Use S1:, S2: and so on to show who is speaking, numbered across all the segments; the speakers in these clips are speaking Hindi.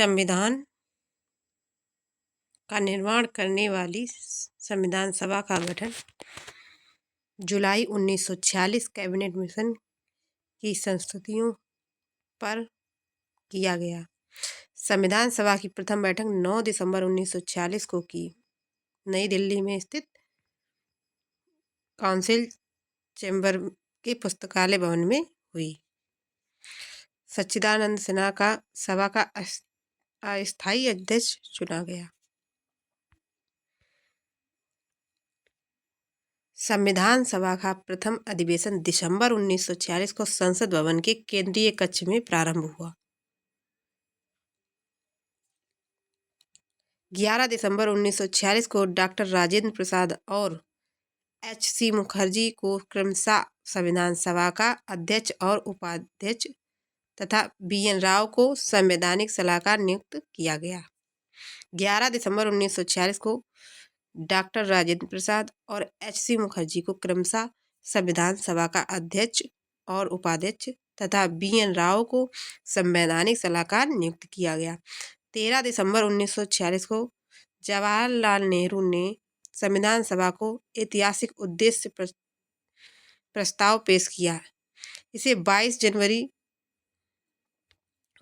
S1: संविधान का निर्माण करने वाली संविधान सभा का गठन जुलाई 1946 कैबिनेट मिशन की संस्तुतियों पर किया गया। संविधान सभा की प्रथम बैठक 9 दिसंबर 1946 को की नई दिल्ली में स्थित काउंसिल चैम्बर के पुस्तकालय भवन में हुई। सच्चिदानंद सिन्हा का सभा का अस्थायी अध्यक्ष चुना गया। संविधान सभा का प्रथम अधिवेशन दिसंबर 1946 को संसद भवन के केंद्रीय कक्ष में प्रारंभ हुआ। 11 दिसंबर 1946 को डॉक्टर राजेंद्र प्रसाद और एच.सी. मुखर्जी को क्रमशः संविधान सभा का अध्यक्ष और उपाध्यक्ष तथा बी.एन. राव को संवैधानिक सलाहकार नियुक्त किया गया। 11 दिसंबर 1946 को डॉक्टर राजेंद्र प्रसाद और एच.सी. मुखर्जी को क्रमशः संविधान सभा का अध्यक्ष और उपाध्यक्ष तथा बी.एन. राव को संवैधानिक सलाहकार नियुक्त किया गया। 13 दिसंबर 1946 को जवाहरलाल नेहरू ने संविधान सभा को ऐतिहासिक उद्देश्य प्रस्ताव पेश किया। इसे 22 जनवरी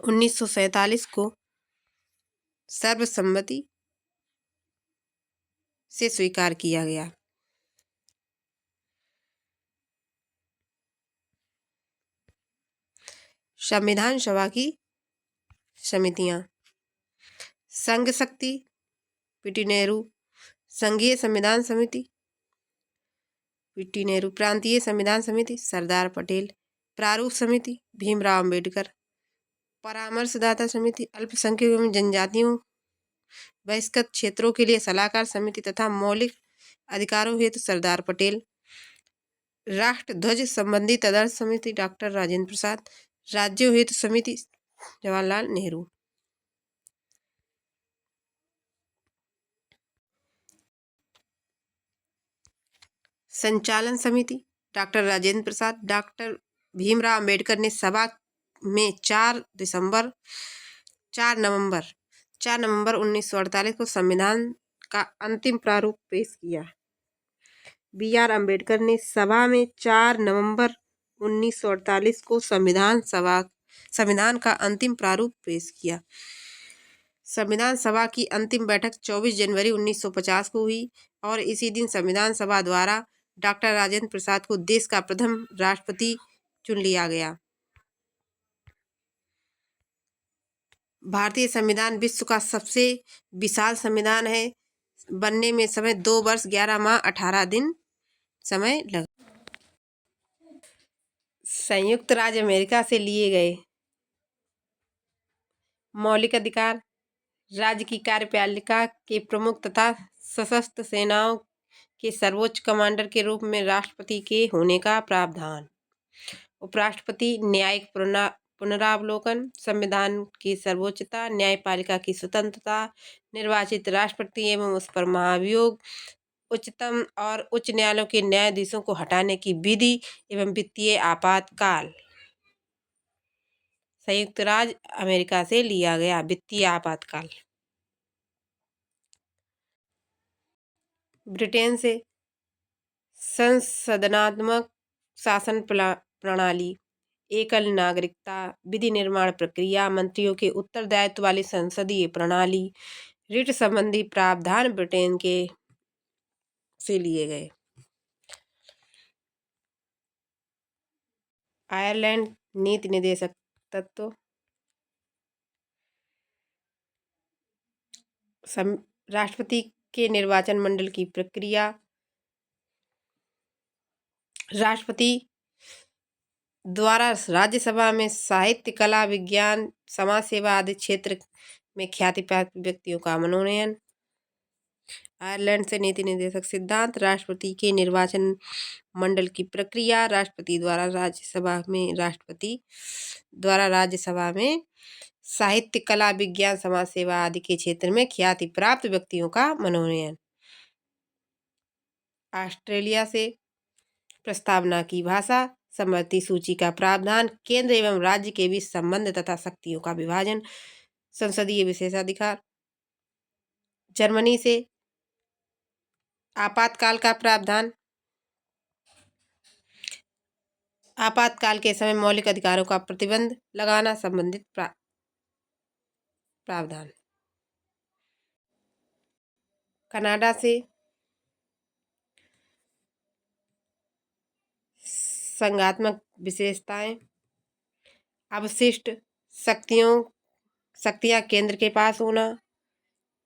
S1: 1947 को सर्वसम्मति से स्वीकार किया गया। संविधान सभा की समितियां: संघ शक्ति पी.टी. नेहरू, संघीय संविधान समिति पी.टी. नेहरू, प्रांतीय संविधान समिति सरदार पटेल, प्रारूप समिति भीमराव अंबेडकर, परामर्शदाता समिति अल्पसंख्यक एवं जनजातियों बहिष्कृत क्षेत्रों के लिए सलाहकार समिति तथा मौलिक अधिकारों हेतु सरदार पटेल, राष्ट्र ध्वज संबंधी तदर्थ समिति डॉक्टर राजेंद्र प्रसाद, राज्यों हेतु समिति जवाहरलाल नेहरू। संचालन समिति डॉक्टर राजेंद्र प्रसाद, डॉक्टर भीमराव अंबेडकर ने सभा में 4 नवंबर 1948 को संविधान का अंतिम प्रारूप पेश किया। बी.आर. अंबेडकर ने सभा में 4 नवंबर 1948 को संविधान का अंतिम प्रारूप पेश किया। संविधान सभा की अंतिम बैठक 24 जनवरी 1950 को हुई और इसी दिन संविधान सभा द्वारा डॉक्टर राजेंद्र प्रसाद को देश का प्रथम राष्ट्रपति चुन लिया गया। भारतीय संविधान विश्व का सबसे विशाल संविधान है। बनने में समय 2 वर्ष 11 माह 18 दिन समय लगा। संयुक्त राज्य अमेरिका से लिए गए मौलिक अधिकार राज्य की कार्यपालिका के प्रमुख तथा सशस्त्र सेनाओं के सर्वोच्च कमांडर के रूप में राष्ट्रपति के होने का प्रावधान। उपराष्ट्रपति न्यायिक पुनरावलोकन, संविधान की सर्वोच्चता, न्यायपालिका की स्वतंत्रता, निर्वाचित राष्ट्रपति एवं उस पर महाभियोग, उच्चतम और उच्च न्यायालयों के न्यायाधीशों को हटाने की विधि एवं वित्तीय आपातकाल। संयुक्त राज्य अमेरिका से लिया गया वित्तीय आपातकाल। ब्रिटेन से संसदनात्मक शासन प्रणाली, एकल नागरिकता, विधि निर्माण प्रक्रिया, मंत्रियों के उत्तरदायित्व वाली संसदीय प्रणाली, रिट संबंधी प्रावधान ब्रिटेन के से लिए गए। आयरलैंड नीति निर्देशक तत्व, राष्ट्रपति के निर्वाचन मंडल की प्रक्रिया, राष्ट्रपति द्वारा राज्यसभा में साहित्य, कला, विज्ञान, समाज सेवा आदि क्षेत्र में ख्याति प्राप्त व्यक्तियों का मनोनयन। आयरलैंड से नीति निर्देशक सिद्धांत, राष्ट्रपति के निर्वाचन मंडल की प्रक्रिया, राष्ट्रपति द्वारा राज्यसभा में साहित्य, कला, विज्ञान, समाज सेवा आदि के क्षेत्र में ख्याति प्राप्त व्यक्तियों का मनोनयन। ऑस्ट्रेलिया से प्रस्तावना की भाषा, समवर्ती सूची का प्रावधान, केंद्र एवं राज्य के बीच संबंध तथा शक्तियों का विभाजन, संसदीय विशेषाधिकार। जर्मनी से आपातकाल का प्रावधान। आपातकाल के समय मौलिक अधिकारों का प्रतिबंध लगाना संबंधित प्रावधान। कनाडा से संघात्मक विशेषताएं। अवशिष्ट शक्तियां केंद्र के पास होना।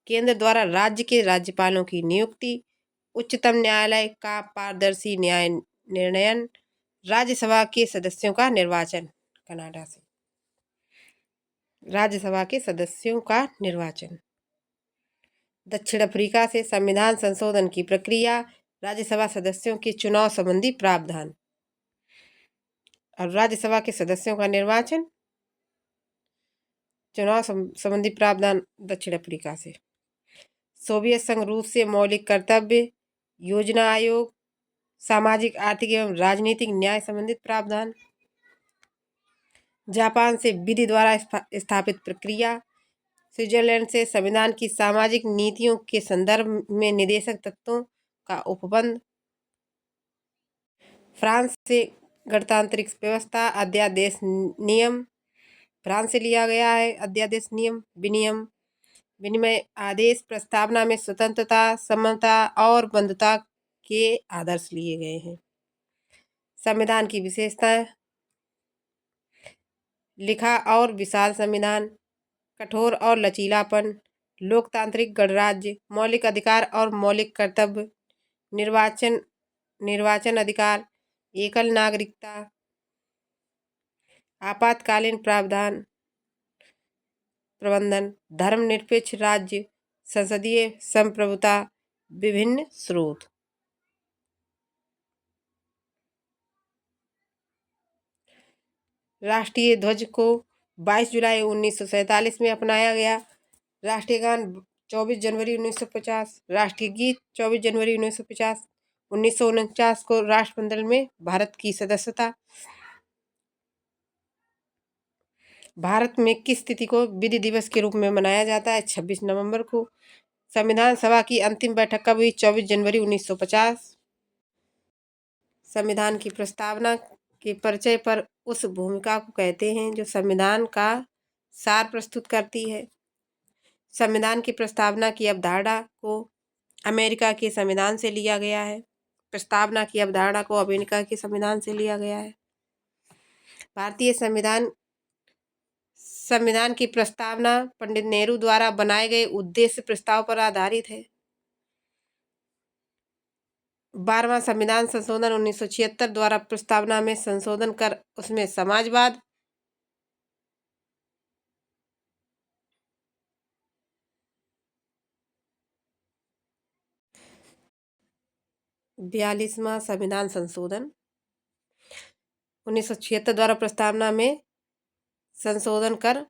S1: केंद्र द्वारा राज्य के राज्यपालों की नियुक्ति। उच्चतम न्यायालय का पारदर्शी न्याय निर्णयन। राज्यसभा के सदस्यों का निर्वाचन। कनाडा से राज्यसभा के सदस्यों का निर्वाचन। दक्षिण अफ्रीका से संविधान संशोधन की प्रक्रिया। राज्यसभा सदस्यों के चुनाव संबंधी प्रावधान और राज्यसभा के सदस्यों का निर्वाचन, चुनाव संबंधी प्रावधान दक्षिण अफ्रीका से। सोवियत संघ रूस से मौलिक कर्तव्य योजना आयोग, सामाजिक आर्थिक एवं राजनीतिक न्याय संबंधित प्रावधान। जापान से विधि द्वारा स्थापित प्रक्रिया। स्विट्जरलैंड से संविधान की सामाजिक नीतियों के संदर्भ में निर्देशक तत्वों का उपबंध। फ्रांस से गणतांत्रिक व्यवस्था अध्यादेश नियम। फ्रांस से लिया गया है अध्यादेश नियम विनियम विनिमय आदेश। प्रस्तावना में स्वतंत्रता, समता और बंधुता के आदर्श लिए गए हैं। संविधान की विशेषताएं। लिखा और विशाल संविधान। कठोर और लचीलापन। लोकतांत्रिक गणराज्य। मौलिक अधिकार और मौलिक कर्तव्य। निर्वाचन अधिकार। एकल नागरिकता। आपातकालीन प्रावधान प्रबंधन। धर्मनिरपेक्ष राज्य। संसदीय संप्रभुता। विभिन्न स्रोत। राष्ट्रीय ध्वज को 22 जुलाई 1947 में अपनाया गया। राष्ट्रीय गान 24 जनवरी 1950। राष्ट्रीय गीत 24 जनवरी 1950। 1949 को राष्ट्रमंडल में भारत की सदस्यता। भारत में किस तिथि को विधि दिवस के रूप में मनाया जाता है? 26 नवंबर को। संविधान सभा की अंतिम बैठक कब हुई? 24 जनवरी 1950। संविधान की प्रस्तावना के परिचय पर उस भूमिका को कहते हैं जो संविधान का सार प्रस्तुत करती है। संविधान की प्रस्तावना की अवधारणा को अमेरिका के संविधान से लिया गया है। प्रस्तावना की अवधारणा को अमेरिका के संविधान से लिया गया है। भारतीय संविधान की प्रस्तावना पंडित नेहरू द्वारा बनाए गए उद्देश्य प्रस्ताव पर आधारित है। 12वां संविधान संशोधन 1976 द्वारा प्रस्तावना में संशोधन कर उसमें समाजवाद, 42वां संविधान संशोधन 1976 द्वारा प्रस्तावना में संशोधन कर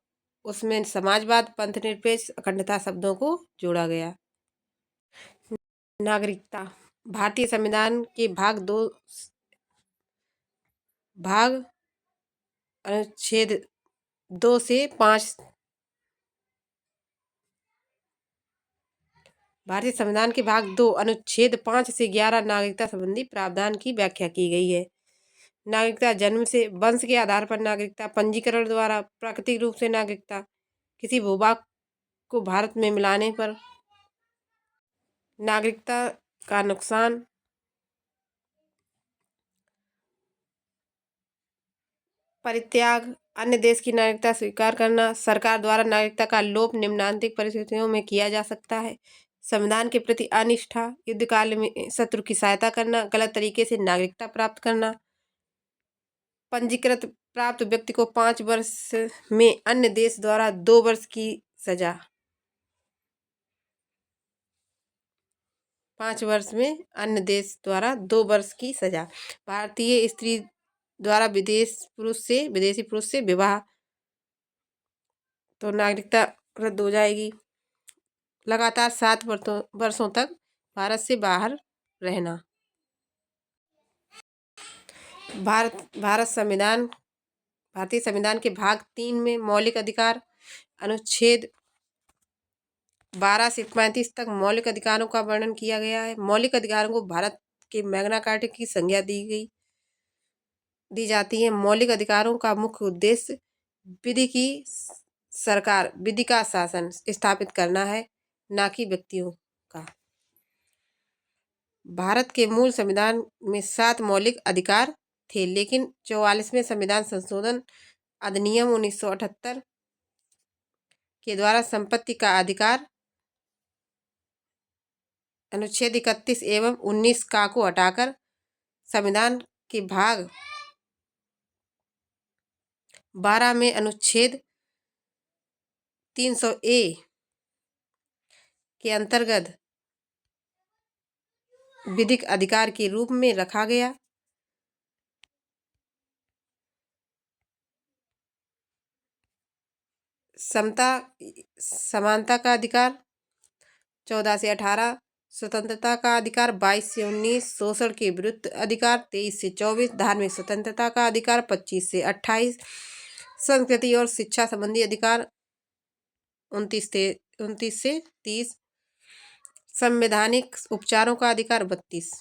S1: उसमें समाजवाद, पंथनिरपेक्ष, अखंडता शब्दों को जोड़ा गया। नागरिकता। भारतीय संविधान के भाग 2 अनुच्छेद 2 से 5। भारतीय संविधान के भाग 2 अनुच्छेद 5 से 11 नागरिकता संबंधी प्रावधान की व्याख्या की गई है। नागरिकता जन्म से, वंश के आधार पर नागरिकता, पंजीकरण द्वारा, प्राकृतिक रूप से नागरिकता, किसी भूभाग को भारत में मिलाने पर। नागरिकता का नुकसान। परित्याग, अन्य देश की नागरिकता स्वीकार करना। सरकार द्वारा नागरिकता का लोप निम्नांकित परिस्थितियों में किया जा सकता है। संविधान के प्रति अनिष्ठा, युद्ध काल में शत्रु की सहायता करना, गलत तरीके से नागरिकता प्राप्त करना। पंजीकृत प्राप्त व्यक्ति को 5 वर्ष में अन्य देश द्वारा 2 वर्ष की सजा। 5 वर्ष में अन्य देश द्वारा 2 वर्ष की सजा। भारतीय स्त्री द्वारा विदेशी पुरुष से विवाह तो नागरिकता रद्द हो जाएगी। लगातार 7 वर्षों तक भारत से बाहर रहना। भारतीय संविधान के भाग 3 में मौलिक अधिकार। अनुच्छेद 12 से 35 तक मौलिक अधिकारों का वर्णन किया गया है। मौलिक अधिकारों को भारत के मैग्ना कार्टा की संज्ञा दी जाती है। मौलिक अधिकारों का मुख्य उद्देश्य विधि का शासन स्थापित करना है, न कि व्यक्तियों का। भारत के मूल संविधान में 7 मौलिक अधिकार थे, लेकिन 44वें संविधान संशोधन अधिनियम 1978 के द्वारा संपत्ति का अधिकार अनुच्छेद 31 एवं 19 का को हटाकर संविधान के भाग 12 में अनुच्छेद 300A के अंतर्गत विधिक अधिकार के रूप में रखा गया। समता समानता का अधिकार 14 से 18, स्वतंत्रता का अधिकार 22 से 19, शोषण के विरुद्ध अधिकार 23 से 24, धार्मिक स्वतंत्रता का अधिकार 25 से 28, संस्कृति और शिक्षा संबंधी अधिकार 29 से 30, संवैधानिक उपचारों का अधिकार 32।